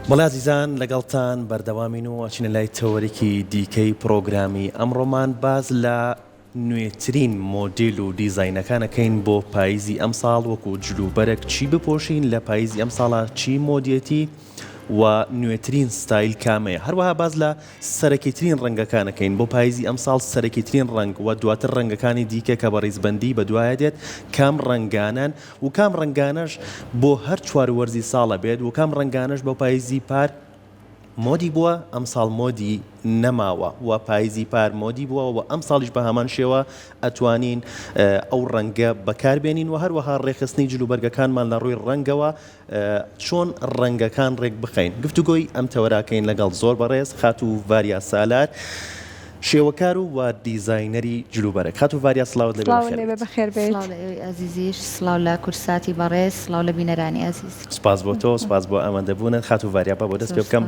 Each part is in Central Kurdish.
بەڵێ عزیزان لەگەڵتان بەردەوامین و ئەچینە لای تەوەریکی دیکەی پرۆگرامی ئەمڕۆمان باز لە نوێترین مۆدیل و دیزاینەکانەکەین بۆ پاییزی ئەم ساڵ وەکو جلوبەرێک چی بپۆشین لە پاییزی ئەم ساڵە چی مۆدیەتی و نوێترین ستایل کامەیە هەروەها باز لە سەرەکیترین ڕەنگەکانەکەین بۆ پاییزی ئەم ساڵ سەرەکیترین ڕەنگ و دواتر ڕەنگەکانی دیکە کە بە ڕیزبەندی بە دوایە دێت کام ڕەنگانن و کام ڕەنگانەش بۆ هەر چواروەرزی ساڵە بێت و کام ڕەنگانەش بۆ پاییزی پار مۆدی بووە ئەم ساڵ مۆدی نەماوە و پاییزی پار مۆدی بووە و ئەم ساڵیش بە هەمان شێوە ئەتوانین ئەو ڕەنگە بەکاربێنین و هەروەها ڕێخستنی جلوبەرگەکانمان لە ڕووی ڕەنگەوە چۆن ڕەنگەکان ڕێک بخەین گفتوگۆی ئەم تەوەراکەین لەگەڵ زۆر بەڕێز خات و ڤاریا سالار شێوەکار و دیزاینەری جلوبەرێک خات و ڤاریا سڵاوت لەبێ بەخێر بێت عزیزیش سڵاو لە کورساتی بەڕێز سڵاو لە بینەرانی عزیز سپاس بۆ تۆ سپاس بۆ ئەوەندەبوونت خات و ڤاریا بۆ دەست پێ بکەم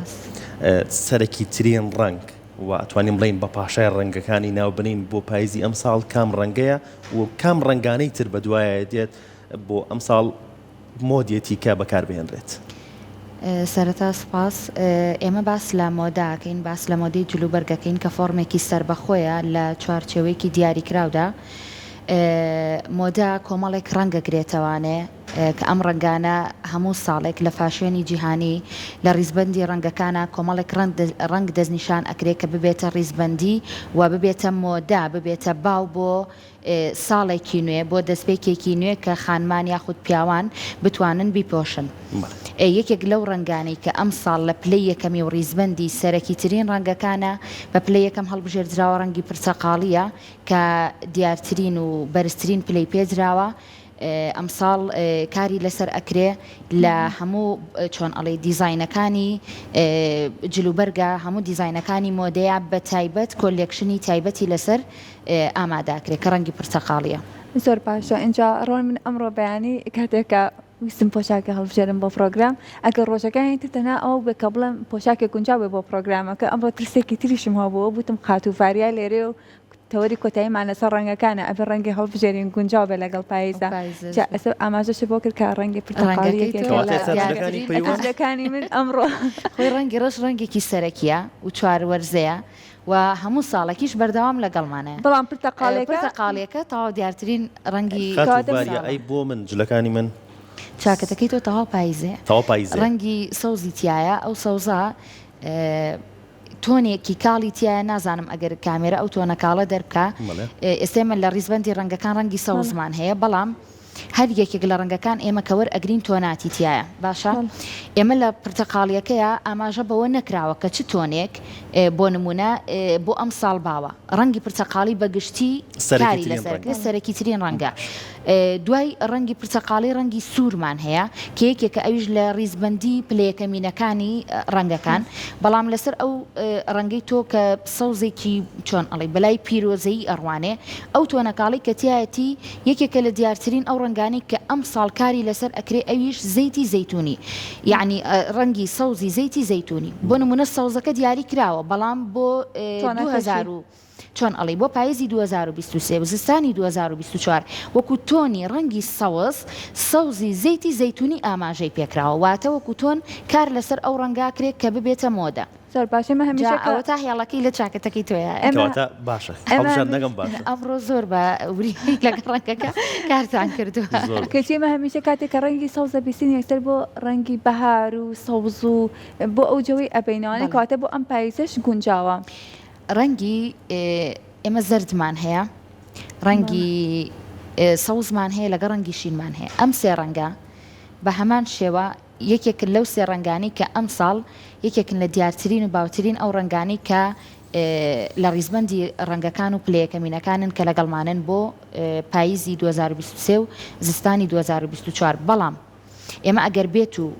سەرەکی ترین ڕنگ و ئەتوانین بڵین بە پاشای ڕەنگەکانی ناو بنین بۆ پاییزی ئەم ساڵ کام ڕەنگەیە و کام ڕەنگانەی تر بە دوایە دێت بۆ ئەم ساڵ مۆدیەتی کە بەکاربهێنرێت سەرەتا سپاس ئێمە باس لە مۆداکەین باس لە مۆدی جلوبەرگەکەین کە فۆرمێکی سربەخۆیە لە چوارچێوەیەکی دیاریکراودا مۆدا کۆمەڵێک ڕەنگەگرێتەوانێ کە ئەم ڕەنگانە هەموو ساڵێک لە فاشێنی جیهانی لە ڕیزبەندی ڕەنگەکانە کۆمەڵێک ڕەنگ دەستنیشان ئەکرێت کە ببێتە ڕیزبەندی و ببێتە مۆدا ببێتە باو بۆ ساڵێکی نوێ بۆ دەستپێکێکی نوێ کە خانمان یاخود پیاوان بتوانن بیپۆشن یەکێک لەو ڕەنگانەی کە ئەم ساڵ لە پلەی یەکەمی و ڕیزبەندی سەرەکی ترین ڕەنگەکانە بە پلەی یەکەم هەڵبژێردراوە ڕەنگی پرتەقاڵیە کە دیارترین و بەرزترین پلەی پێدراوە ئەم ساڵ کاری لەسەر ئەکرێ لە هەموو چۆن ئەڵێ دیزاینەکانی جلوبەرگە هەموو دیزاینەکانی مۆدەیە بە تایبەت کۆلێکشنی تایبەتی لەسەر ئاماداکرێت کە ڕەنگی پرتەقاڵیە زۆر باشە اینجا ڕۆن من ئەمڕۆ بەیانی کاتێکە ویستم پۆشاکە هەڵبژێرم بۆ پرۆگرام ئەگەر ڕۆژەکانی تر تەنها ئەو بکە بڵم پۆشاکێک گونجاوێ بۆ پرۆگرامەکە ئەمڕۆ ترسێکی تریشم هەبووە بوتم خات و ڤاریا لێرێ و تەوەری کۆتاییمان لەسەر ڕەنگەکانە ئەبێ ڕەنگی هەڵبژێرین گونجاو بێ لەگەڵ پاییزە ئاماژەش بۆ کرد کە ڕەنگی پرتەقاڵیەکانی من ئەمڕۆ خۆی ڕەنگی ڕەش ڕەنگێکی سەرەکیە و چواروەرزەیە و هەموو ساڵێکیش بەردەوام لەگەڵمانەیە بەڵام پرتەقاڵیەکە تاوا دیارترین ڕەنگی ئەی بۆ من جلەکانی من چاکەتەکەی تۆ تەواو پاییزێ ڕەنگی سەوزی تایە ئەو سەوزە تۆنێکی کاڵی تایە نازانم ئەگەر کامێرە ئەو تۆنە کاڵە دەربکە ئێستێمە لە ڕیزبەندی ڕەنگەکان ڕەنگی سەوزمان هەیە بەڵام هەر یەکێک لە ڕەنگەکان ئێمە کەوەر ئەگرین تۆناتی تایە باشە ئێمە لە پرتەقاڵیەکەیە ئاماژە بەوە نەکراوە کە چ تۆنێک بۆ نمونە بۆ ئەم ساڵ باوە ڕەنگی پرتەقاڵی بەگشتی کاری لەسەر سەرەکی ترین ڕەنگە دوای ڕەنگی پرتەقاڵی ڕەنگی سوورمان هەیە کە یەکێکە ئەویش لە ڕیزبەندی پلەیەکەمینەکانی ڕەنگەکان بەڵام لەسەر ئەو ڕەنگەی تۆ کە سەوزێکی چۆن ئەڵێ بەلای پیرۆزەیی ئەڕوانێ ئەو تۆنەکاڵی کە تایەتی یەکێکە لە دیارترین ئەو ڕەنگانی کە ئەم ساڵکاری لەسەر ئەکرێ ئەویش زەیتی زەیتونی یعنی ڕەنگی سەوزی زەیتی زەیتونی بۆ نمونە سەوزەکە دیاری کراوە بەڵام بۆ 2000 چۆن ئەڵێ بۆ پاییزی 2023 و زستانی 2024 وەکو تۆنی ڕەنگی سەوزی زەیتی زەیتونی ئاماژەی پێکراوە واتە وەکو تۆن کار لەسەر ئەو ڕەنگاکرێت کە ببێتە مۆدە زۆر باشە مە هەمیشە ئەوە تا هێڵەکەی لە چاکەتەکەی تۆیە باشە ئەمڕۆ زۆر بە وری لەگەڵ ڕەنگەکە کارتان کردووە کەچێمە هەمیشە کاتێککە ڕەنگی سەوزە بیستین یەکسەر بۆ ڕەنگی بەهار و سەوز و بۆ ئەو جەوەی ئەبینەوەی کاتە بۆ ئەم پاییزەش گونجاوە ڕەنگی ئێمە زەردمان هەیە ڕەنگی سەوزمان هەیە لەگە ڕەنگی شینمان هەیە ئەم سێ ڕەنگە بە هەمان شێوە یەکێکن لەو سێ ڕەنگانی کە ئەم ساڵ یەکێکن لە دیارترین و باوترین ئەو ڕەنگانی کە لە ڕیزبەندی ڕەنگەکان و پلەیەکەمینەکانن کە لەگەڵمانن بۆ پاییزی 2023 و زستانی 2024 بەڵام ئێمە ئەگەر بێت و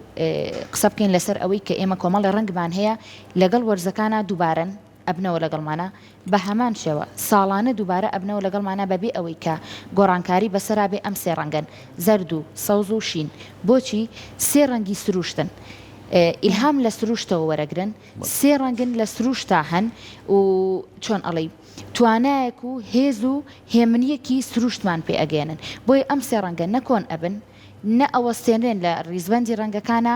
قسە بکەین لەسەر ئەوەی کە ئێمە کۆمەڵی ڕەنگمان هەیە لەگەڵ وەرزەکانە دووبارەن ئەبنەوە لەگەڵمانە بە هەمان شێوە ساڵانە دووبارە ئەبنەوە لەگەڵمانە بەبێ ئەوەی کە گۆڕانکاری بەسەرا بێ ئەم سێ ڕەنگەن زەرد و سەوز و شین بۆچی سێ ڕەنگی سروشتن ئیلهام لە سروشتەوە وەرەگرن سێ ڕەنگن لە سروشتا هەن و چۆن ئەڵێ توانایەک و هێز و هێمنیەکی سروشتمان پێ ئەگەێنن بۆی ئەم سێ ڕەنگە نەکۆن ئەبن نە ئەوەستێنرێن لە ڕیزبەندی ڕەنگەکانە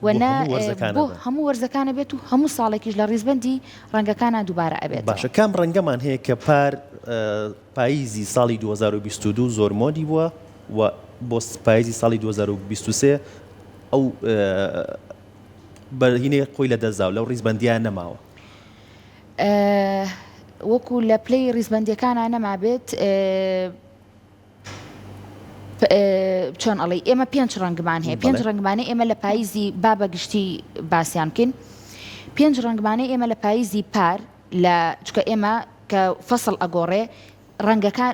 وەنا وەرزەکانە بۆ هەموو وەرزەکانە بێت و هەموو ساڵێکیش لە ڕیزبەندی ڕەنگەکانە دووبارە ئەبێت. باشە کام ڕەنگەمان هەیە کە پاییزی ساڵی 2022 زۆر مۆدی بووە و بۆ پاییزی ساڵی 2023 ئەو بەرهینەی خۆی لە دەستداو لەو ڕیزبەندیان نەماوە. وەکو لە پلەی ڕیزبەندیەکانە نەما بێت چۆن ئەڵێ ئێمە 5 ڕەنگمان هەیە 5 ڕەنگمانە ئێمە لە پاییزی بابە گشتی باسییان بکەین 5 ڕەنگمانە ئێمە لە پاییزی پار لە چکە ئێمە کە فەسڵ ئەگۆڕێ ڕەنگەکان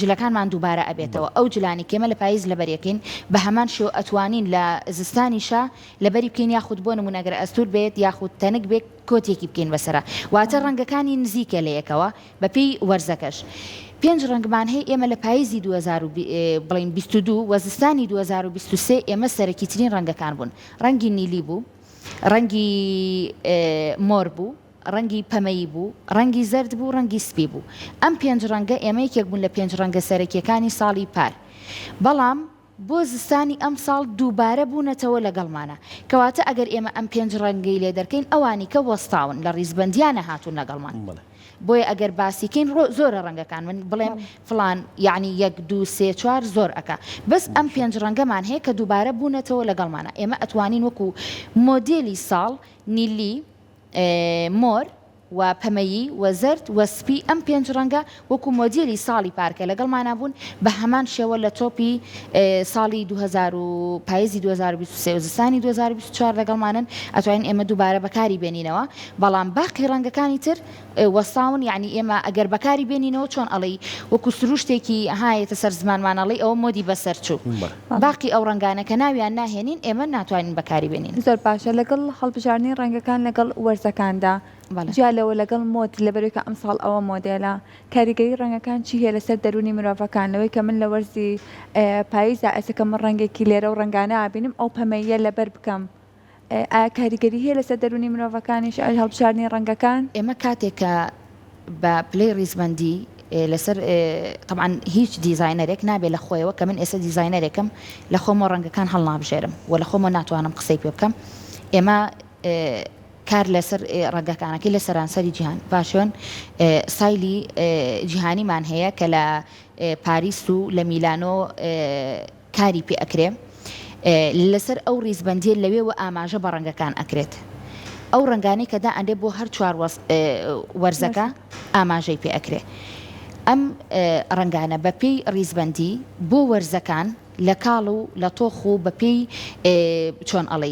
جلەکانمان دووبارە ئەبێتەوە ئەو جلانی کێمە لە پاییز لەبەرەکەین بە هەمان شێو ئەتوانین لە زستانیشە لەبەری بکەین یاخود بۆ نمونەگەر ئەستور بێت یاخود تەنک بێت کۆتێکی بکەین بەسەرە واتە ڕەنگەکانی نزیکە لە یەکەوە بەپێی وەرزەکەش. 5 ڕەنگمان هەیە ئێمە لە پاییزی 2022 وەزستانی 2023 ئێمە سەرەکیترین ڕەنگەکان بوون ڕەنگی نیلی بوو ڕەنگی مۆر بوو ڕەنگی پەمەیی بوو ڕەنگی زەرد بوو ڕەنگی سپی بوو ئەم 5 ڕەنگە ئێمە یەکێک بوون لە 5 ڕەنگە سەرەکیەکانی ساڵی پار بەڵام بۆ زستانی ئەم ساڵ دووبارە بوونەتەوە لەگەڵمانە کەواتە ئەگەر ئێمە ئەم 5 ڕەنگەی لێ دەرکەین ئەوانی کە وەستاون لە ڕیزبەندیانە هاتوون لەگەڵمان بۆیە ئەگەر باسیکەین زۆرە ڕەنگەکان من بڵێم فلان یعنی 1 2 3 4 زۆر ئەکا بەس ئەم 5 ڕەنگەمان هەیە کە دووبارە بوونەتەوە لەگەڵمانە ئێمە ئەتوانین وەکو مۆدێلی ساڵ نیلی مۆر و پەمەیی و زەرد و سپی ئەم 5 ڕەنگە وەکو مۆدیلی ساڵی پارکە لەگەڵمانە بوون بە هەمان شێوە لە تۆپی ساڵی 2000 و پاییزی 2023 زستانی 2024 لەگەڵمانن ئەتوانین ئێمە دووبارە بەکاری بێنینەوە بەڵام باقی ڕەنگەکانی تر وەستاون یعنی ئێمە ئەگەر بەکاری بێنینەوە چۆن ئەڵێ وەکو سروشتێکی هایەتە سەر زمانمانەڵی ئەوە مۆدی بەسەر چوو باقی ئەو ڕەنگانە کە ناویان ناهێنین ئێمە ناتوانین بەکاری بێنین. زۆر باشە لەگەڵ هەڵبژاردننی ڕەنگەکان لەگەڵ وەرزەکاندا جالەوە لەگەڵ مۆت لەبەرێکە ئەم ساڵ ئەوە مۆدێلە کاریگەری ڕەنگەکان چی هەیە لەسەر دەرونی مرۆڤەکان لەوەی کە من لە وەرزی پاییزدا ئەسەکە من ڕەنگێکی لێرە و ڕەنگانە ئابینم ئەو پەمەیە لەبەر بکەم ئایا کاریگەری هەیە لەسەر دەرونی مرۆڤەکانیش هەڵبژاردننی ڕەنگەکان ئێمە کاتێکە بە پلەی ڕیزبەندی لەسەر طبعا هیچ دیزاینەرێک نابێت لە خۆیەوە کە من ئێستا دیزاینەرێکم لە خۆمە ڕەنگەکان هەڵنابژێرم و لە خۆمە ناتوانم قسەی پێ بکەم ئێمە کار لەسەر ڕەنگەکانەکەی لە سەرانسەری جیهان باشۆن سایلی جیهانیمان هەیە کە لە پاریس و لە میلانۆ کاری پێ ئەکرێ لەسەر ئەو ڕیزبەندیە لەوێەوە ئاماژە بە ڕەنگەکان ئەکرێت ئەو ڕەنگانی کەدا ئەندێ بۆ هەر 4 وەرزەکە ئاماژەی پێ ئەکرێ ئەم ڕەنگانە بەپێی ڕیزبەندی بۆ وەرزەکان لە کاڵ و لە تۆخ و بەپێی چۆن ئەڵێ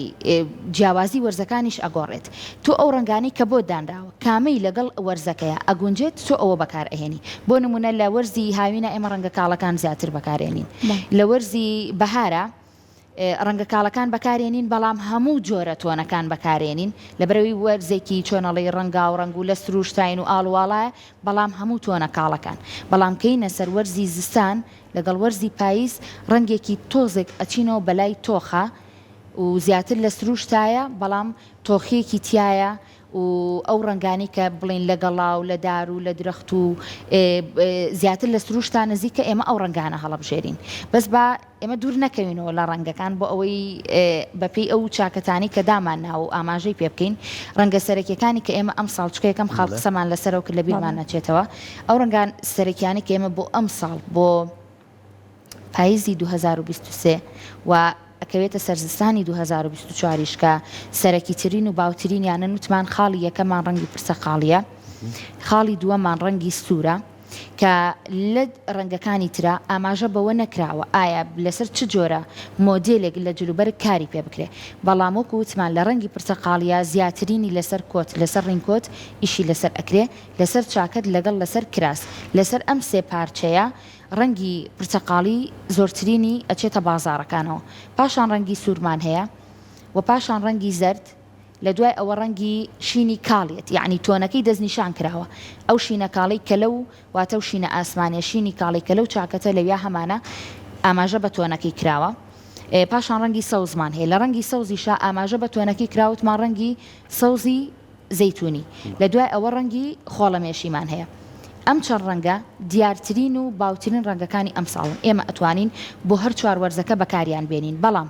جیاوازی وەرزەکانیش ئەگۆڕێت تۆ ئەو ڕەنگانی کە بۆ دانراوە کامەی لەگەڵ وەرزەکەیە ئەگونجێت تۆ ئەوە بەکار ئەهێنی بۆ نمونە لە وەرزی هاوینە ئێمە ڕەنگە کاڵەکان زیاتر بەکارێنین لە وەرزی بەهارە ڕەنگە کاڵەکان بەکارێنین بەڵام هەموو جۆرە تۆنەکان بەکارێنین لەبەرەوەی وەرزێکی چۆنەڵی ڕەنگا و ڕنگ و لە سروشتین و ئاڵواڵایە بەڵام هەموو تۆنە کاڵەکان بەڵام کەینە سەر وەرزی زستان لەگەڵ وەرزی پاییز ڕەنگێکی تۆزێک ئەچینەوە بەلای تۆخە و زیاتر لە سروشتایە بەڵام تۆخیەکی تایە و ئەو ڕەنگانی کە بڵین لە گەڵاو لە دار و لە درەخت و زیاتر لە سروشتان نزیکە ئێمە ئەو ڕەنگانە هەڵەبژێرین بەس بە ئێمە دوور نەکەوینەوە لە ڕەنگەکان بۆ ئەوەی بەپێی ئەو چاکەتانی کە دامان ناو و ئاماژەی پێ بکەین ڕەنگە سەرەکیەکانی کە ئێمە ئەم ساڵ چکەکەم خاڵ قسەمان لەسەرەوە کرد لە بیرمان نەچێتەوە ئەو ڕەنگان سەرەکیانی کە ئێمە بۆ ئەم ساڵ بۆ پاییزی 2023 و ئەکەوێتە سەرزستانی 2024 کە سەرەکی ترین و باوترینیانە وتمان خاڵی یەکەمان ڕەنگی پرسە خاڵیە خاڵی دووەمان ڕەنگی سوورە کە لە ڕەنگەکانی ترا ئاماژە بەوە نەکراوە ئایا لەسەر چ جۆرە مۆدێلێک لە جلوبەر کاری پێ بکرێ بەڵام وەکو وتمان لە ڕەنگی پرتەقاڵیە زیاترینی لەسەر کۆت لەسەر ڕینکۆت ئیشی لەسەر ئەکرێ لەسەر چاکەت لەگەڵ لەسەر کراس لەسەر ئەم سێ پارچەیە ڕەنگی پرتەقاڵی زۆرترینی ئەچێتە بازاڕەکانەوە پاشان ڕەنگی سوورمان هەیە و پاشان ڕەنگی زەرد لە دوای ئەوە ڕەنگی شینی کاڵێت یعنی تۆنەکەی دەستنیشان کراوە ئەو شینە کاڵی کە لەو واتە و شینە ئاسمانیە شینی کاڵی کە لەو چاکەتە لەویا هەمانە ئاماژە بە تۆنەکەی کراوە پاشان ڕەنگی سەوزمان هەیە لە ڕەنگی سەوزیشا ئاماژە بە تۆنەکەی کراوتمان ڕەنگی سەوزی زەیتونی لە دوای ئەوە ڕەنگی خۆڵەمێشیمان هەیە ئەم چەند ڕەنگە دیارترین و باوترین ڕەنگەکانی ئەم ساڵن ئێمە ئەتوانین بۆ هەر 4 وەرزەکە بەکاریان بێنین بەڵام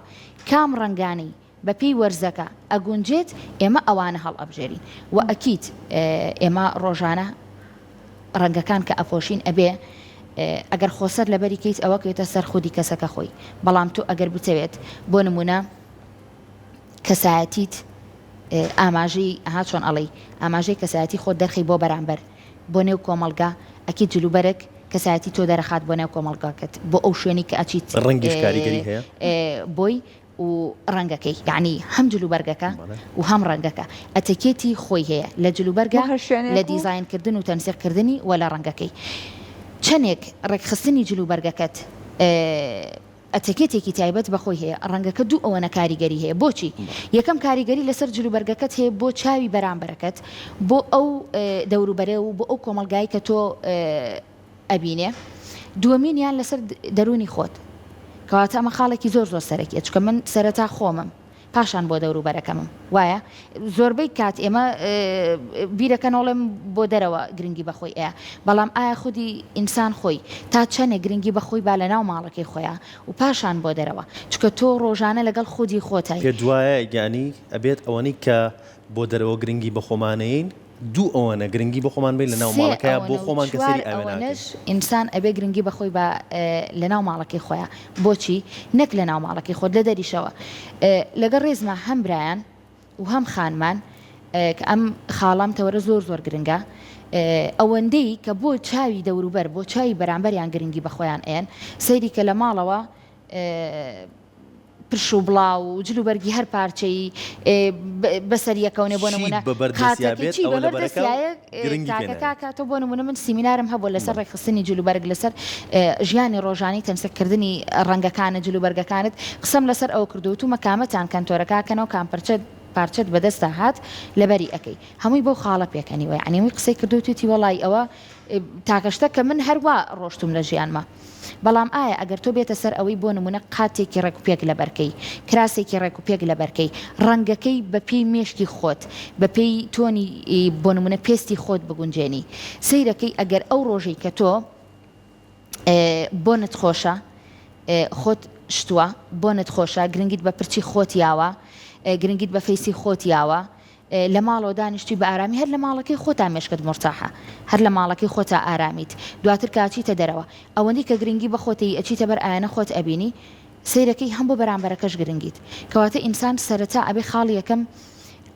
کام ڕەنگانی بەپی وەرزەکە ئەگونجێت ئێمە ئەوانە هەڵ ئەبژێرین و ئەکیت ئێمە ڕۆژانە ڕەنگەکان کە ئەپۆشین ئەبێ ئەگەر خۆسەر لەبەری کەیت ئەوە کەوێتە سەر خودی کەسەکە خۆی بەڵام تۆ ئەگەر بتەوێت بۆ نمونە کەسایەتیت ئاماژەی ئەها چۆن ئەڵێی ئاماژەی کەسایەتی خۆت دەرخی بۆ بەرامبەر بۆ نێو کۆمەڵگا ئەکی جلوبەرێک کەسایەتی تۆ دەرەخات بۆ نێو کۆمەڵگاکەت بۆ ئەو شوێنی کە ئەچیت ڕەنگیش کاریگەری هەیە بۆی و ڕەنگەکەی یعنی هەم جلوبەرگەکە و هەم ڕەنگەکە ئەتەکێتی خۆی هەیە لە جلوبەرگە لە دیزاینکردن و تەنسیقکردنی و لە ڕەنگەکەی چەندێک ڕێکخستنی جلوبەرگەکەت ئەتەکێتێکی تایبەت بەخۆی هەیە ڕەنگەکە دوو ئەوەنە کاریگەری هەیە بۆچی یەکەم کاریگەری لەسەر جلوبەرگەکەت هەیە بۆ چاوی بەرامبەرەکەت بۆ ئەو دەوروبەرە و بۆ ئەو کۆمەلگایی کە تۆ ئەبینێ دووەمینیان لەسەر دەرونی خۆت کەواتە ئەمە خاڵێکی زۆر زۆر سەرەکیە چکە من سەرەتا خۆمم پاشان بۆ دەوروبەرەکەمم وایە زۆربەی کات ئێمە بیرەکەنەوەڵێم بۆ دەرەوە گرنگی بەخۆی ئەیە بەڵام ئایا خودی ئینسان خۆی تا چەندێک گرنگی بەخۆی با لە ناو ماڵەکەی خۆیان و پاشان بۆ دەرەوە چکە تۆ ڕۆژانە لەگەڵ خودی خۆتای پێ دوایە یانی ئەبێت ئەوەی کە بۆ دەرەوە گرنگی بە خۆمانەین دوو ئەوەنە گرنگی بە خۆمان بین لە ناو ماڵەکەیە بۆ خۆمان کەسەری ئەوێنش ئینسان ئەبێ گرنگی بەخۆی بە لە ناو ماڵەکەی خۆیان بۆچی نەک لە ناو ماڵەکەی خۆت لە دەریشەوە لەگەڵ ڕێزمە هەم برایان و هەم خانمان کە ئەم خاڵام تەوەرە زۆر زۆر گرنگە ئەوەندەی کە بۆ چاوی دەوروبەر بۆ چاوی بەرامبەریان گرنگی بەخۆیان ئێن سەیری کە لە ماڵەوە پرش و بڵاو و جلوبەرگی هەر پارچەی بەسەریەکەونێ بۆ نمونە کاتۆ بۆ نمونە من سیمینارم هەبوو لەسەر ڕێکخستنی جلوبەرگ لەسەر ژیانی ڕۆژانی تەنسیقکردنی ڕەنگەکانە جلوبەرگەکانت قسەم لەسەر ئەو کردووتمە کامەتان کەنتۆرەکەکەنەوە کام پارچەت بەدەستا هات لەبەری ئەەکەی هەمووی بۆ خاڵە پێکەنیوە عنیوی قسەی کردوتی وڵی ئەوە تاکەشتە کە من هەروە ڕۆشتم لە ژیانمە بەڵام ئایا ئەگەر تۆ بێتە سەر ئەوەی بۆ نمونە قاتێکی ڕێکوپێک لە بەرکەی کراسێکی ڕێکوپێک لە بەرکەی ڕەنگەکەی بە پێی مێشکی خۆت بە پێی تۆنی بۆ نمونە پێستی خۆت بگونجێنی سەیرەکەی ئەگەر ئەو ڕۆژەی کە تۆ بۆنت خۆشە خۆت شتووە بۆنت خۆشە گرنگیت بە پرچی خۆت یاوە گرنگیت بە فەیسی خۆت یاوە لە ماڵەوە دانیشتی بە ئارامی هەر لە ماڵەکەی خۆتا مێشکت مرتاحە هەر لە ماڵەکەی خۆتا ئارامیت دواتر کاچیتە دەرەوە ئەوەندی کە گرنگی بە خۆتی ئەچیتە بەر ئاەنە خۆت ئەبینی سیرەکەی هەم بۆ بەرامبەرەکەش گرنگیت کەواتە ئینسان سەرەتا ئەبێ خاڵی یەکەم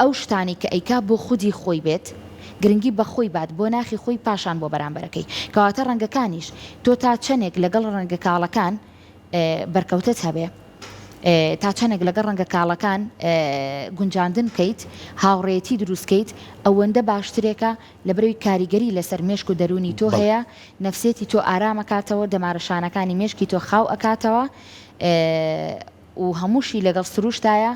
ئەو شتانی کە ئەیکا بۆ خودی خۆی بێت گرنگی بە خۆی بات بۆ ناخی خۆی پاشان بۆ بەرامبەرەکەی کەواتە ڕەنگەکانیش تۆ تا چەندێک لەگەڵ ڕەنگە کاڵەکان بەرکەوتت هەبێ تا چەندێک لەگەڵ ڕەنگە کاڵەکان گونجاندن بکەیت هاوڕێتی دروستکەیت ئەوەندە باشترێکە لە بەرەوەی کاریگەری لەسەر مێشک و دەرونی تۆ هەیە نەفسێتی تۆ ئارامەکاتەوە دەمارەشانەکانی مێشکی تۆ خاو ئەکاتەوە و هەمووشی لەگەڵ سروشتایە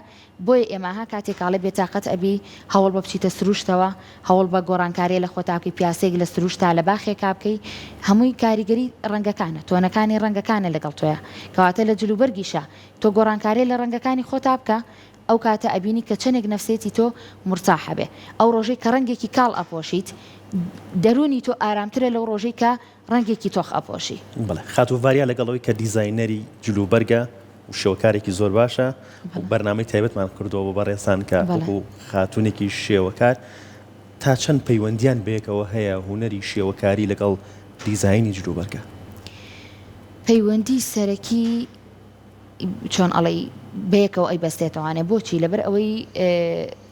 بۆیە ئێمەها کاتێکاڵێ بێتاقەت ئەبی هەوڵ بە بچیتە سروشتەوە هەوڵ بە گۆڕانکاری لە خۆتاکەی پیاسێک لە سروشتا لە باخێکا بکەی هەمووی کاریگەری ڕەنگەکانە تۆنەکانی ڕەنگەکانە لەگەڵ تۆیە کەواتە لە جلوبەرگیشە تۆ گۆڕانکاری لە ڕەنگەکانی خۆتا بکە ئەو کاتە ئەبینی کە چەندێک نەفسێتی تۆ مرتاحە بێ ئەو ڕۆژەی کە ڕەنگێکی کاڵ ئەپۆشیت دەرونی تۆ ئارامترە لەو ڕۆژەی کە ڕەنگێکی تۆخ ئەپۆشی بڵێ خاتوڤاریا لەگەڵەوەی کە دیزاینەری جلوبەرگە و شێوەکارێکی زۆر باشە و بەرنامەی تایبەتمان کردەوە بە بەڕێسان کە وەکو خاتونێکی شێوەکار تا چەند پەیوەندیان بەیەکەوە هەیە هوەری شێوەکاری لەگەڵ دیزاینی جلوبەرگە پەیوەندی سەرەکی چۆن ئەڵی بەیەکەوە ئەی بەستێتەوانێ بۆچی لەبەر ئەوەی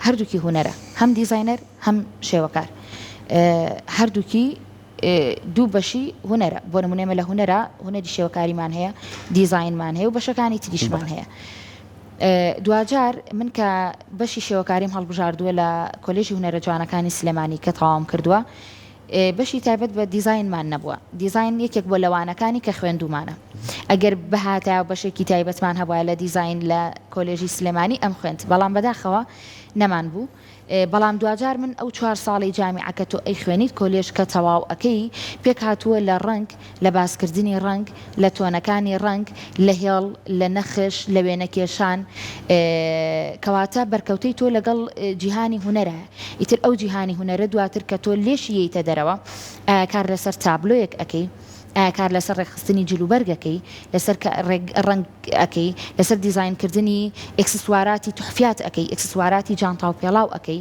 هەردووکی هوەرە هەم دیزاینەر هەم شێوەکار هەردووکی دوو بەشی هوەرە بۆ نمونێمە لە هوەری شێوەکاریمان هەیە دیزاینمان هەیە و بەشەکانی تریشمان هەیە دوجار من کە بەشی شێوەکاریم هەڵبژاردووە لە کۆلێژی هوەرە جوانەکانی سلێمانی کە تەواوم کردووە بەشی تایبەت بە دیزاینمان نەبووە دیزاین یەکێک بۆ لەوانەکانی کە خوێندومانە ئەگەر بەهاتە بەشێکی تایبەتمان هەبووە لە دیزاین لە کۆلێژی سلێمانی ئەم خوێند بەڵام بەداخەوە نەمان بوو بەڵام دوجار من ئەو 4 ساڵی جامیعەکە تۆ ئەی خوێنیت کۆلێژ کە تەواو ئەەکەی پێک هاتووە لە ڕنگ لە باسکردنی ڕنگ لە تۆنەکانی ڕنگ لە هێڵ لە نەخش لە وێنەکێشان کەواتە بەرکەوتەی تۆ لەگەڵ جیهانی هوەرە ئیتر ئەو جیهانی هوەرە دواتر کە تۆ لێشییتە دەرەوە کار لەسەر تابلۆیەک ئەەکەی کار لەسەر ڕێکخستنی جلوبەرگەکەی لەسەر ڕەنگەکەی لەسەر دیزاینکردنی ئەکسسواراتی توحفیات ئەەکەی ئەکسسواراتی جانتا و پێڵاو ئەەکەی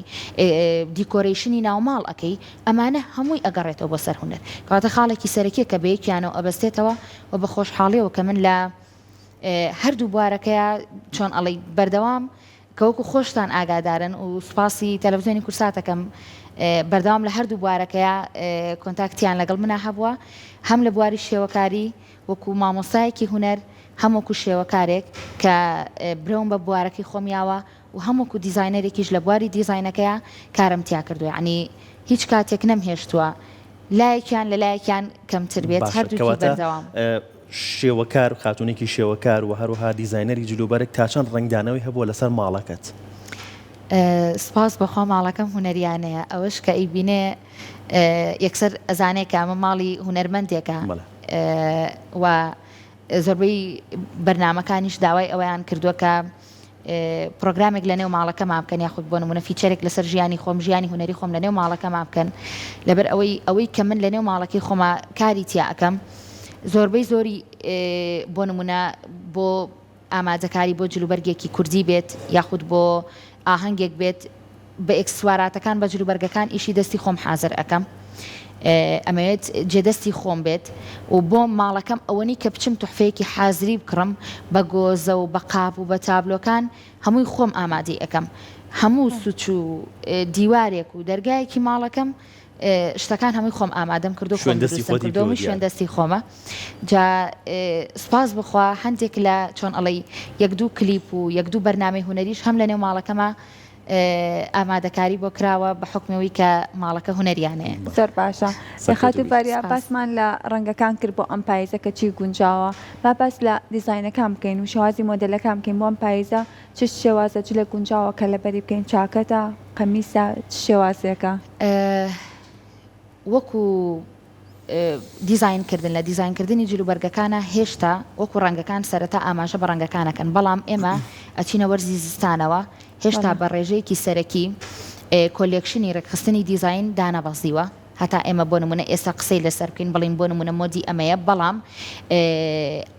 دیکۆریشنی ناوماڵ ئەەکەی ئەمانە هەمووی ئەگەڕێتەوە بۆ سەر هونەر کاتە خاڵێکی سەرەکیە کە بەیەکیانەوە ئەبەستێتەوە و بە خۆشحاڵیەوە کە من لە هەردوو بوارەکەیە چۆن ئەڵی بەردەوام کەوەکو خۆشتان ئاگادارن و سوپاسی تەلەڤیزیۆنی کورساتەکەم بەردەوام لە هەردوو بوارەکەیە کۆنتاکتیان لەگەڵ منە هەبووە هەم لە بواری شێوەکاری وەکو مامۆستایەکی هونەر هەمووکو شێوەکارێک کە برەوم بە بوارەکەی خۆمیاوە و هەمووکو دیزاینەرێکیش لە بواری دیزاینەکەیە کارم تیا کردووە ینی هیچ کاتێک نەمهێشتووە لایەکیان لە لایەکیان کەمتر بێت هەردووکی بەردەوام شێوەکار و خاتونێکی شێوەکار و هەروها دیزاینەری جلوبەرێک تا چەند ڕنگدانەوەی هەبووە لەسەر ماڵەکەت سپاس بەخوا ماڵەکەم هونەریانەیە ئەوەش کە ئیبینێ یەکسەر ئەزانێکە ئەمە ماڵی هونەرمەندێکە و زۆربەی بەرنامەکانیش داوای ئەوەیان کردووە کە پرۆگرامێک لە نێو ماڵەکە مابکەن یاخود بۆ نمونە فیچەرێک لەسەر ژیانی خۆم ژیانی هونەری خۆم لە نێو ماڵەکە مابکەن لەبەر ئەوەی کە من لە نێو ماڵەکەی خۆمە کاری تیا ئەەکەم زۆربەی زۆری بۆ نمونە بۆ ئامادەکاری بۆ جلوبەرگێکی کوردی بێت یاخود بۆ ئاهەنگێک بێت بە ئەکسسواراتەکان بە جلوبەرگەکان ئیشی دەستی خۆم حازر ئەەکەم ئەمەوێت جێدەستی خۆم بێت و بۆ ماڵەکەم ئەوەنی کە بچم توحفەیەکی حازری بکڕم بە گۆزە و بە قاپ و بە تابلۆکان هەمووی خۆم ئامادەی ئەەکەم هەموو سوچ و دیوارێک و دەرگایەکی ماڵەکەم شتەکان هەمووی خۆم ئامادەم کردو خۆم شوێن دەستی خۆمە جا سپاس بخوا هەندێک لە چۆن ئەڵی یەک دوو کلیپ و یەک دوو بەرنامەی هونەریش هەم لە نێو ماڵەکەمە ئامادەکاری بۆ کراوە بە حکمەوەی کە ماڵەکە هونەریانەیە زۆر باشە خاتی باریا باسمان لە ڕەنگەکان کرد بۆ ئەم پاییزە کە چی گونجاوە با باس لە دیزاینەکان بکەین و شێوازی مۆدلەکان بکەین بۆ ئەم پاییزە چ شێوازە چ لە گونجاوە کە لەبەری بکەین چاکەتە قەمیسە چ شێوازێکە وەکو دیزاینکردن لە دیزاینکردنی جلوبەرگەکانە هێشتا وەکو ڕەنگەکان سەرەتا ئاماژە بە ڕەنگەکانەکەن بەڵام ئێمە ئەچینە وەرزی زستانەوە هێشتا بە ڕێژەیەکی سەرەکی کۆلێکشنی ڕێکخستنی دیزاین دانەبەزیوە هەتا ئێمە بۆ نمونە ئێستا قسەی لەسەر بکەین بڵین بۆ نمونە مۆدی ئەمەیە بەڵام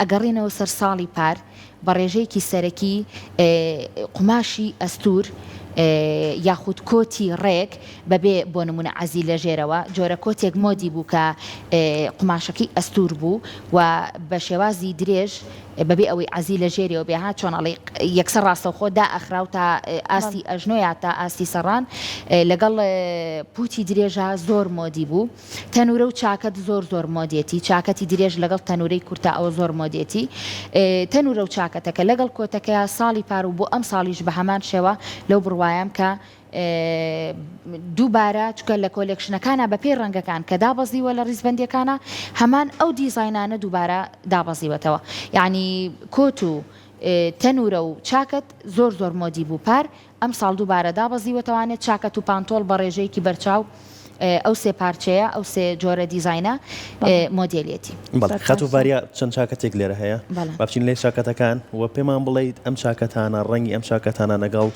ئەگەڕینەوە سەر ساڵی پار بە ڕێژەیەکی سەرەکی قماشی ئەستور یاخود کۆتی ڕێک بەبێ بۆ نمونە عەزی لە ژێرەوە جۆرە کۆتێک مۆدی بوو کە قماشەکەی ئەستور بوو و بە شێوازی درێژ بەبێ ئەوەی عەزی لە ژێریەوە بێها چۆن ئەڵێ یەکسەر ڕاستەوخۆ دا ئەخراو تا ئاستی ئەژنۆیا تا ئاستی سەڕان لەگەڵ پوتی درێژە زۆر مۆدی بوو تەنورە و چاکەت زۆر مۆدێتی چاکەتی درێژ لەگەڵ تەنورەی کورتا ئەوە زۆر مۆدێتی تەنورە و چاکەتەکە لەگەڵ کۆتەکەیە ساڵی پار و بۆ ئەم ساڵیش بە هەمان شێوە لەو بڕوایم کە دووبارە چکە لە کۆلێکشنەکانە بە پێی ڕەنگەکان کە دابەزیوە لە ڕیزبەندیەکانە هەمان ئەو دیزاینانە دووبارە دابەزیوەتەوە یعنی کۆت و تەنورە و چاکەت زۆر مۆدی بوو پار ئەم ساڵ دووبارە دابەزیوەتەوانێت چاکەت و پانتۆڵ بە ڕێژەیەکی بەرچاو ئەو سێ پارچەیە ئەو سێ جۆرە دیزاینە مۆدێلیەتی خەت و ڤاریا چەند چاکەتێک لێرە هەیە بچین لێ چاکەتەکان و پێمان بڵێیت ئەم چاکەتانە ڕەنگی ئەم چاکەتانە لەگەڵ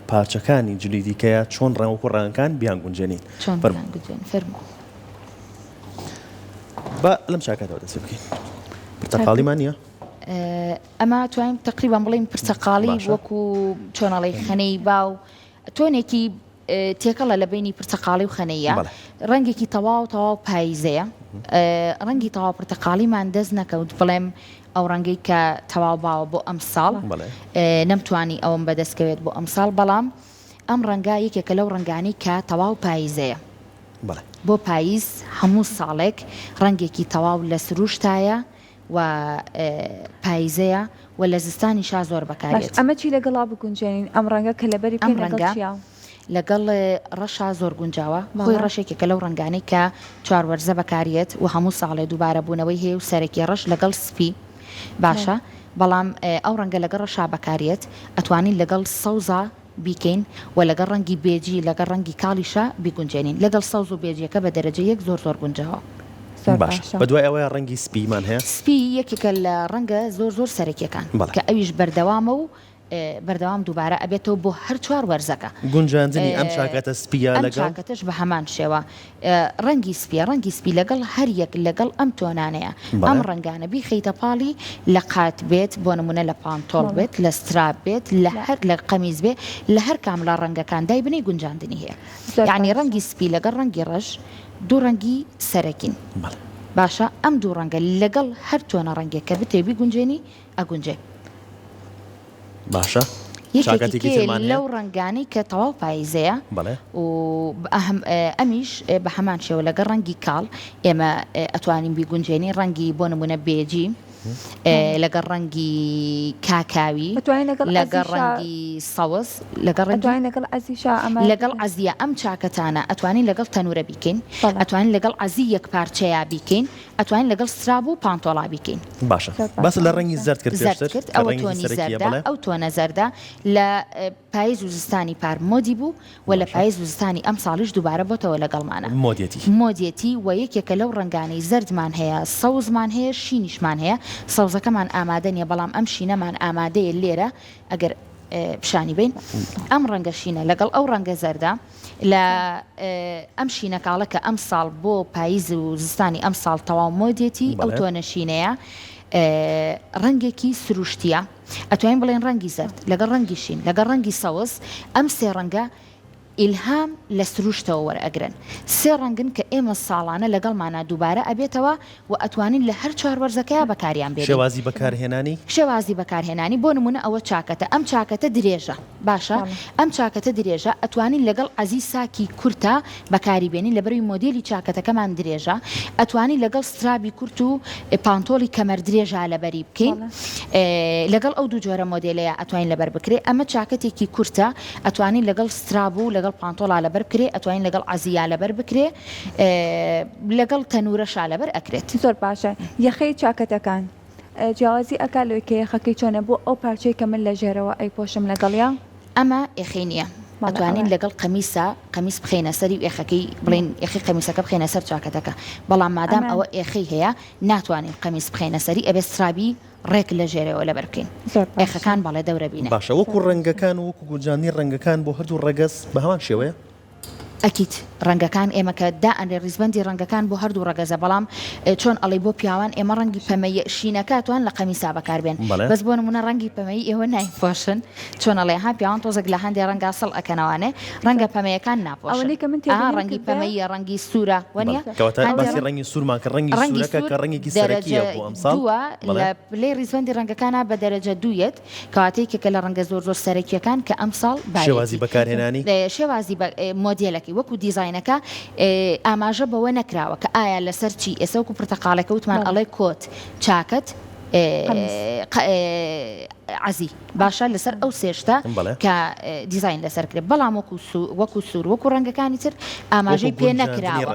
پارچەکانی جلی دیکەیە چۆن ڕەنگ و ڕەنگەکان بیان گونجێنین فەرموو بە لەم چاکەتەوە دەست بکەین پرتەقاڵیمان نییە ئەمە توانین تقریبان بڵێین پرتەقاڵی وەکو چۆنەڵی خەنەی باو تۆنێکی تێکەڵە لە بینی پرتەقاڵی و خەنەیە ڕەنگێکی تەواو پاییزەیە ڕەنگی تەواو پرتەقاڵیمان دەست نەکەوت بڵێم ئەو ڕەنگەی کە تەواو باوە بۆ ئەم ساڵ نەمتوانی ئەوم بەدەستکەوێت بۆ ئەم ساڵ بەڵام ئەم ڕەنگە یەکێکە لەو ڕەنگانی کە تەواو پاییزەیە بۆ پاییز هەموو ساڵێک ڕەنگێکی تەواو لە سروشتایە و پاییزەیە و لە زستانی شا زۆر بەکارێت ئەمە چی لەگەڵا بگونجێنین ئەم ڕەنگە کە لەبەری ئەم ڕەنگە لەگەڵ ڕەشا زۆر گونجاوە خۆی ڕەشێکێکە لەو ڕەنگانەی کە چواروەرزە بەکارێت و هەموو ساڵێ دووبارە بوونەوەی هەیە و سەرەکی ڕەش لەگەڵ سپی باشە بەڵام ئەو ڕەنگە لەگەڵ ڕەشا بەکارێت ئەتوانین لەگەڵ سەوزە بیکەین و لەگەڵ ڕەنگی بێجی لەگەڵ ڕەنگی کاڵیشە بیگونجێنین لەگەڵ سەوز و بێجیەکە بە دەرەجە یەک زۆر گونجاوە بە دوای ئەوەیە ڕەنگی سپیمان هەیە سپی یەکێکە لە ڕەنگە زۆر سەرەکیەکان کە ئەویش بەردەوامە و بەردەوام دووبارە ئەبێتەوە بۆ هەر چوار وەرزەکە گونجاندنی ئەم چاکەتە سپیە ئەم لەگەڵ چاکەتەش بە هەمان شێوە ڕەنگی سپی لەگەڵ هەر یەک لەگەڵ ئەم تۆنانەیە ئەم ڕنگانە بیخەیتە پاڵی لە قات بێت بۆ نمونە لە پانتۆڵ بێت لە ستراب بێت لە هەر لە قەمیز بێت لە هەر کاملا ڕەنگەکان دای بنەی گونجاندنی هەیە یعنی ڕەنگی سپی لەگەڵ ڕەنگی ڕەش دوو ڕەنگی سەرەکین باشە ئەم دوو ڕەنگە لەگەڵ هەر تۆنە ڕەنگێک کە بتێبی گونجێنی ئەگونجێ باشە یەکێکی لەو ڕنگانی کە تەواو پاییزەیە و ئەمیش بە هەمان شێوە لەگەڵ ڕەنگی کاڵ ئێمە ئەتوانین بیگونجێنی ڕەنگی بۆ نمونە بێجی لەگەڵ ڕەنگی کاکاوی لەگەڵ ڕەنگی سەوز لەگەڵ عەزیە ئەم چاکەتانە ئەتوانین لەگەڵ تەنورە بیکەین ئەتوانین لەگەڵ عەزی یەک پارچەیە بیکەین ئەتوانین لەگەڵ ستراب و پانتۆڵا بیکەین باشە باس لە ڕەنگی زەرد کرد ئەوە تۆنی زەردە ئەو تۆنە زەردە لە پاییز و زستانی پار مۆدی بوو و لە پاییز و زستانی ئەم ساڵیش دووبارە بۆتەوە لەگەڵمانە مۆدیەتی و یەکێکە لەو ڕنگانەی زەردمان هەیە سەوزمان هەیە شینیشمان هەیە سەوزەکەمان ئامادە نیە بەڵام ئەم شینەمان ئامادەیە لێرە ئەگەر پیشانی بین ئەم ڕەنگە شینە لەگەڵ ئەو ڕەنگە زەردە لە ئەم شینە کاڵە کە ئەم ساڵ بۆ پاییز و زستانی ئەم ساڵ تەواو مۆدیەتی ئەو تۆنە شینەیە ڕەنگێکی سروشتیە ئەتوانین بڵێن ڕەنگی زەرد لەگەڵ ڕەنگی شین لەگەڵ ڕەنگی سەوز ئەم سێ ڕەنگە ئیلهام لە سروشتەوە وەرئەگرن سێ ڕەنگن کە ئێمە ساڵانە لەگەڵمانە دووبارە ئەبێتەوە و ئەتوانین لە هەر چوار وەرزەکەیە بەکاریان بێت شێوازی بەکارهێنانی شێوازی بەکارهێنانی بۆ نمونە ئەوە چاکەتە ئەم چاکەتە درێژە باشە ئەم چاکەتە درێژە ئەتوانین لەگەڵ عەزی ساکی کورتە بەکاری بێنین لەبەروی مۆدێلی چاکەتەکەمان درێژە ئەتوانین لەگەڵ سترابی کورت و پانتۆڵی کەمەر درێژە لەبەری بکەین لەگەڵ ئەو دوو جۆرە مۆدێلەیە ئەتوانین لەبەر بکرێ ئەمە چاکەتێکی کورتە ئەتوانین لەگەڵ ستراب و لەگەڵ پانتۆڵا لەبەر بکرێ ئەتوانین لەگەڵ عەزیا لەبەر بکرێ لەگەڵ تەنورەشا لەبەر ئەکرێت زۆر باشە یەخەی چاکەتەکان جیاوازی ئەکا لەوەی کە یەخەکەی چۆنە بۆ ئەو پارچەی کە من لە ژێرەوە ئەیپۆشم لەگەڵیان ئەمە ئێخەی نییە ئەتوانین لەگەڵ قەمیس بخێنە سەری و ئێخەکەی بڵین ئێخی قەمیسەکە بخێنە سەر چاکەتەکە بەڵام مادام ئەوە ئێخەی هەیە ناتوانین قەمیس بخێنە سەری ئەبێ سترابی ڕێک لە ژێرەوە لەبەر بکەین ئێخەکان باڵێ دەورە بینە باشە وەکو ڕەنگەکان وەکو گونجاندنی ڕەنگەکان بۆ هەردوو ڕەگەز بە هەمان شێوەیە ئەکیت ڕەنگەکان ئێمە کە دائەنێ ریزبەندی ڕەنگەکان بۆ هەردوو ڕەگەزە بەڵام چۆن ئەڵێ بۆ پیاوان ئێمە ڕەنگی پەمەی شینەکەتوان لە قەمیسا بەکاربێن بەس بۆ نمونە ڕەنگی پەمەی ئێوە نایپۆشن چۆن ئەڵێ ها پیاوان تۆزێک لە هەندێک ڕەنگە ئەسڵ ئەکەنەوانێ ڕەنگە پەمەیەکان ناپۆشن ڕەنگی پەمەیە ڕەنگی سوورە وەنیە باسی ڕەنگی سوورمان کە ڕەنگی سوورەکە کە ڕەنگێکی سەرەکیە بۆ ئەم ساڵ لە لێ ریزبەندی ڕەنگەکانە بە دەرەجە دوویەت کەواتەیەکێکە لە ڕەنگە زۆر سەرەکیەکان کە ئەم ساڵ شێوازی بەکارهێنانی شێوازی مۆدێلەکەی وەکو دیزاینەکە ئاماژە بەوە نەکراوە کە ئایا لەسەر چی ئێستا وەکو پرتەقالەکە وتمان ئەڵێ کۆت چاکەت عەزی باشە لەسەر ئەو سێشتە کە دیزاین لەسەر کرێت بەڵام وەکو سوور وەکو ڕەنگەکانی تر ئاماژەی پێ نەکراوە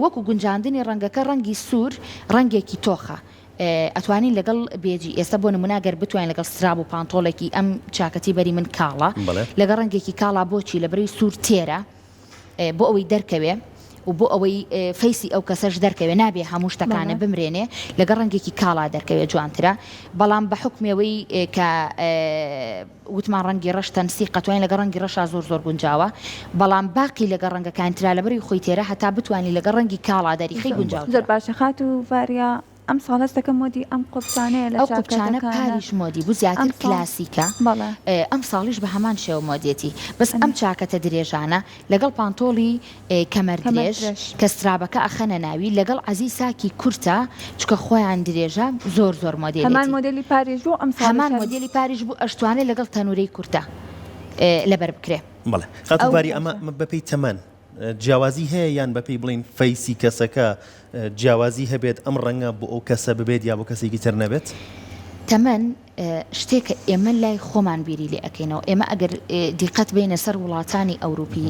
وەکو گونجاندنی ڕەنگەکە ڕەنگی سوور ڕەنگێکی تۆخە ئەتوانین لەگەڵ بێجی ئێستا بۆ نموناگەر بتوانین لەگەڵ ستراب و پانتۆڵێکی ئەم چاکەتی بەری من کاڵە لەگەڵ ڕەنگێکی کاڵا بۆچی لەبەری سوور تێرە بۆ ئەوەی دەرکەوێ و بۆ ئەوەی فەیسی ئەو کەسەش دەرکەوێ نابێ هەموو شتەکانە بمرێنێ لەگەڵ ڕەنگێکی کاڵا دەرکەوێ جوانترە بەڵام بە حکمەوەی کە وتمان ڕەنگی ڕەش تەنسیق ئەتوانین لەگەڵ ڕەنگی ڕەشا زۆر گونجاوە بەڵام باقی لەگەڵ ڕەنگەکان ترا لەبەری خۆی تێرە هەتا بتوانین لەگەڵ ڕەنگی کاڵا دەریخی گونجاو زۆر باشە خات و ڤاریا ئەم ساڵستەکە مۆدی ئەم قوپچانەیە لە قوپچانە پاریش مۆدی بوو زیاتر کلاسیکە ئەم ساڵیش بە هەمان شێوە مۆدیەتی بەس ئەم چاکەتە درێژانە لەگەڵ پانتۆڵی کەمەر درێژ کە سترابەکە ئەخەنە ناوی لەگەڵ عەزی ساکی کورتە چکە خۆیان درێژە زۆر مۆدێلی هەمان مۆدێلی پاریش بوو ئەم هەمان مۆدێلی پاریش بوو ئەشتوانێت لەگەڵ تەنورەی کورتە لەبەر بکرێ بەڵێ خاتوباری ئەمە بەپێی تەمەن جیاوازی هەیە یان بەپێی بڵین فەیسی کەسەکە جیاوازی هەبێت ئەم ڕەنگە بۆ ئەو کەسە ببێت یا بۆ کەسێکی تر نەبێت تەمەن شتێکە ئێمە لای خۆمان بیری لێ ئەەکەینەوە ئێمە ئەگەر دیقەت بینە سەر وڵاتانی ئەوروپی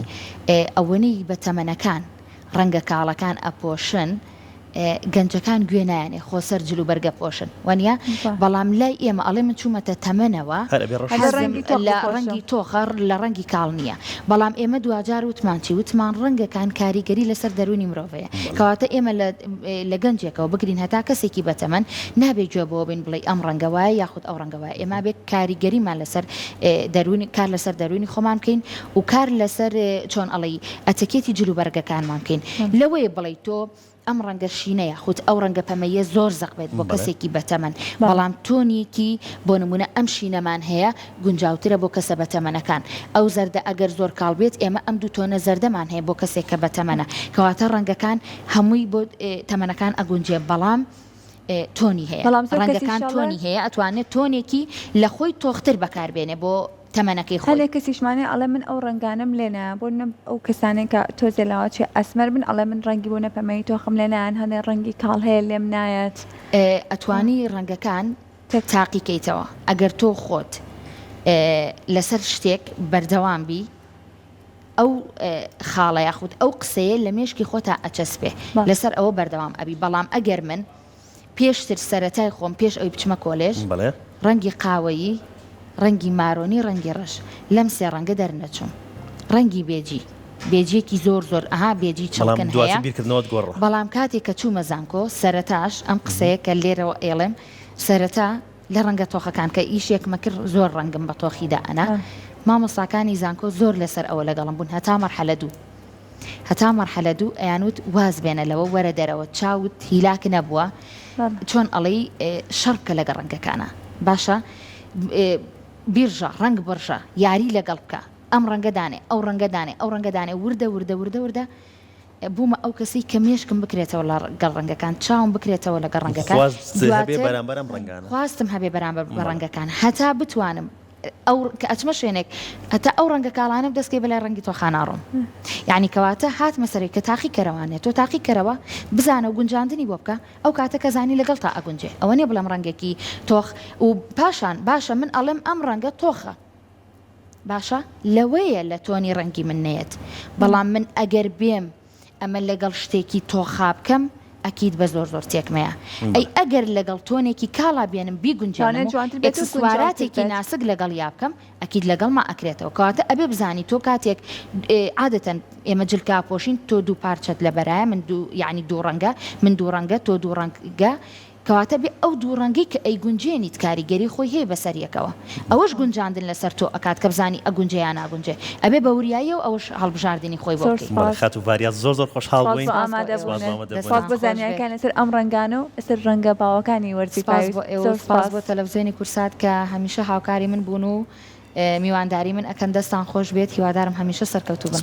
ئەوەنەی بە تەمەنەکان ڕەنگە کاڵەکان ئەپۆشن گەنجەکان گوێ نایانێ خۆسەر جلو بەرگە پۆشن وانە بەڵام لای ئێمە ئەڵێ من چوومەتە تەمەنەوە لە ڕەنگی تۆخەر لە ڕەنگی کاڵ نییە بەڵام ئێمە دوجار وتمانچی وتمان ڕەنگەکان کاریگەری لەسەر دەرونی مرۆڤەیە کەواتە ئێمە لە گەنجێکەوە بگرین هەتا کەسێکی بەتەمەن نابێت گوێ بۆ بین بڵێ ئەم ڕەنگەوایە یاخود ئەو ڕەنگەوە ئێمە بێت کاریگەریمان لەسەر کار لەسەر دەرونی خۆمان بکەین و کار لەسەر چۆن ئەڵی ئەتەکێتی جلوبەرگەکانمان بکەین لەوەیە بڵێ تۆ ئەم ڕەنگە شینەیە خودت ئەو ڕەنگە پەمەیە زۆر زەق بێت بۆ کەسێکی بەتەمەن بەڵام تۆنیەکی بۆ نمونە ئەم شینەمان هەیە گونجاوترە بۆ کەسە بەتەمەنەکان ئەو زەردە ئەگەر زۆر کاڵ بێت ئێمە ئەم دوو تۆنە زەردەمان هەیە بۆ کەسێک کە بەتەمەنە کەواتە ڕەنگەکان هەمووی بۆ تەمەنەکان ئەگونجێ بەڵام تۆنی هەیە ڕەنگەکان تۆنی هەیە ئەتوانێت تۆنێکی لە خۆی تۆختر بەکاربێنێ بۆ تەمەنەکەی خۆی هەلێک کەسیشمانێ ئەڵێ من ئەو ڕەنگانم لێنە بۆ ئەو کەسانێک کە تۆزێ لەواچێ ئەسمەر بن ئەڵێ من ڕەنگی بۆ نەپەمەی تۆخم لێنیان هەنێ ڕەنگی کاڵ هەیە لێم نایەت ئەتوانی ڕەنگەکان تاقیکەیتەوە ئەگەر تۆ خۆت لەسەر شتێک بەردەوام بی ئەو خاڵە یاخود ئەو قسەیە لە مێشکی خۆتا ئەچەسپێ لەسەر ئەوە بەردەوام ئەبی بەڵام ئەگەر من پێشتر سەرەتای خۆم پێش ئەوی بچمە کۆلێژ ڕەنگی قاوەیی ڕەنگی مارۆنی ڕەنگی ڕەش لەم سێ ڕەنگە دەرنەچوم ڕەنگی بێجیێکی زۆر ئەها بێجی چڵکن هەیە بەڵام کاتێک کە چوومە زانکۆ سەرەتاش ئەم قسەیە کە لێرەوە ئێڵێم سەرەتا لە ڕەنگە تۆخەکان کە ئیشێکمە کرد زۆر ڕەنگم بە تۆخیدا ئەنا مامۆستاکانی زانکۆ زۆر لەسەر ئەوە لەگەڵم بوون هەتا مەرحەلە دوو ئەیانوت واز بێنە لەوە وەرە دەرەوە چاوت هیلاک نەبووە چۆن ئەڵەی شەڕکە لەگە ڕەنگەکانە باشە بیرژە ڕنگ بڕژە یاری لەگەڵ بکە ئەم ڕەنگەدانێ ئەو ڕەنگەدانێ وردە بوومە ئەو کەسی کە مێشکم بکرێتەوە لەگەڵ ڕەنگەکان چاوم بکرێتەوە لەگەڵ ڕەنگەکان خواستم هەبێ بەرامبەر بە ڕەنگەکان هەتا بتوانم ئەو کە ئەچمە شوێنێک هەتا ئەو ڕەنگە کاڵانە دەستکەی بەلای ڕەنگی تۆخاناڕۆم یعنی کەواتە هات مەسەرەی کە تاقی کەرەوانێت تۆ تاقی کەرەوە بزانە و گونجاندنی بۆ بکە ئەو کاتە کە زانی لەگەڵ تا ئەگونجێ ئەوە نیە بڵێم ڕەنگێکی تۆخ و پاشان باشە من ئەڵێم ئەم ڕەنگە تۆخە باشە لەوەیە لە تۆنی ڕەنگی من نێت بەڵام من ئەگەر بێم ئەمە لەگەڵ شتێکی تۆخا بکەم ئەکید بە زۆر تێکمەیە ئەی ئەگەر لەگەڵ تۆنێکی کاڵا بێنم بیگونجانێت ئەکسسواراتێکی ناسک لەگەڵ یا بکەم ئەکید لەگەڵ ما ئەکرێتەوە کەواتە ئەبێ بزانی تۆ کاتێک عادەتەن ئێمە جلکا پۆشین تۆ دوو پارچەت لە بەرایە من یعنی دوو ڕەنگە من دوو ڕەنگە تۆ دوو ڕەنگە کەواتە بێ ئەو دوو ڕەنگی کە ئەی گونجێنیت کاریگەری خۆی هەیە بەسەریەکەوە ئەوەش گونجاندن لەسەر تۆ ئەکات کە بزانی ئەگونجێ یان ناگونجێ ئەبێ بە وریایی و ئەوش هەڵبژاردننی خۆی بۆ خات و ڤاریات زۆر خۆشحاڵ بووین سپاس بۆ زانیاریەکان لەسەر ئەم ڕەنگانە و لەسەر ڕەنگە باوەکانی وەرزی سپاس بۆ تەلەڤیزیۆنی کورسات کە هەمیشە هاوکاری من بوون و میوانداری من ئەکەن دەستان خۆش بێت هیوادارم هەمیشە سەرکەوتوو بن.